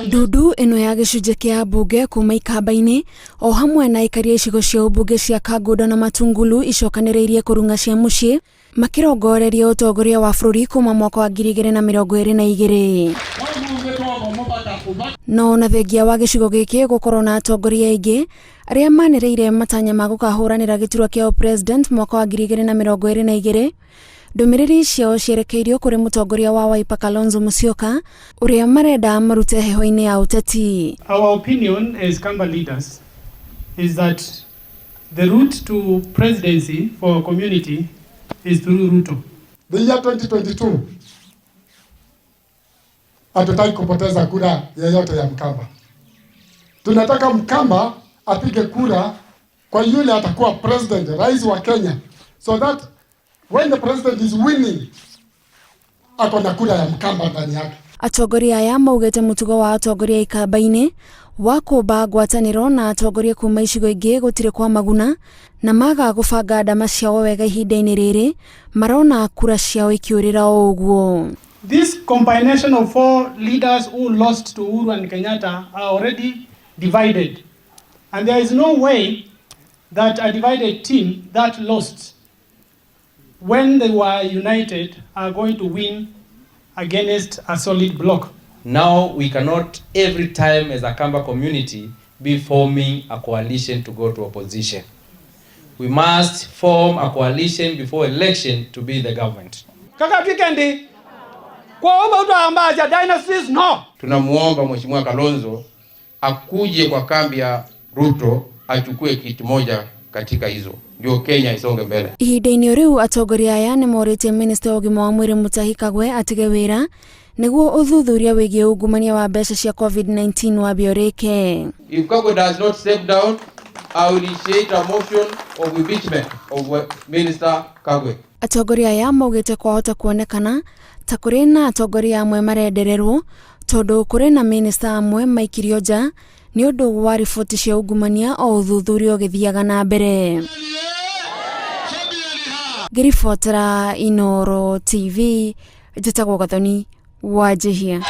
Dudu ino ya gicunje kia bunge kuma ikamba-ini o hamwe na ikaria icigo cia ubunge cia Kangundo na Matungulu icokaniriirie kurunga cia mucii makirongoreria utongoria wa bururi kuma mwaka wa 2022 no na thengia wa gicigo giki gukorwo na atongoria aingi aria manireire matanya ma gukahuranira giturwa kia president mwaka wa 2022. Ndumiriri ciao cierekeirio kuri mutongoria wa Wiper Kalonzo Musyoka uria marenda marute heho-ini ya uteti. Our opinion as Kamba leaders is that the route to presidency for our community is through Ruto. The year 2022 hatutaki kupoteza kura yeyote ya Mkamba. Tunataka Mkamba apige kura kwa yule atakuwa president, rais wa Kenya, so that when the president is winning, akona kura ya Mkamba ndani yake. Atongoria aya maugite mutugo wa atongoria ikamba-ini wa kumba ngwataniro na atongoria kuma icigo ingi gutire kwa maguna na maga gubanga ndama ciao wega ihinda-ini riri marona kura ciao ikiurira o uguo. This combination of four leaders who lost to Uhuru and Kenyatta are already divided, and there is no way that a divided team that lost when they were united are going to win against a solid bloc. Now we cannot every time as a Kamba community be forming a coalition to go to opposition. We must form a coalition before election to be the government. Kaka Pikendi, kwa omba utaambaza dynasties no. Tunamuomba Mheshimiwa Kalonzo akuje kwa kambi ya Ruto achukue kiti moja katika hizo, ndio Kenya isonge mbele. Ihinda-ini riu atongoria aya ni morite minister wa ugima wa mwiri Mutahi Kagwe atige wira niguo uthuthuria wigie ungumania wa mbeca cia COVID-19 wabiorike. If Kagwe does not step down, I will initiate a motion of impeachment of Minister Kagwe. Atongoria aya maugite kwahota kuonekana ta kuri na atongoria amwe marendererwo tondu kuri na minister amwe maikirio nja ni undu wa riboti cia ungumania o uthuthuria ugithiaga na mbere. Ngiribotera Inooro TV, njĩtagwo Gathoni Wanjihia.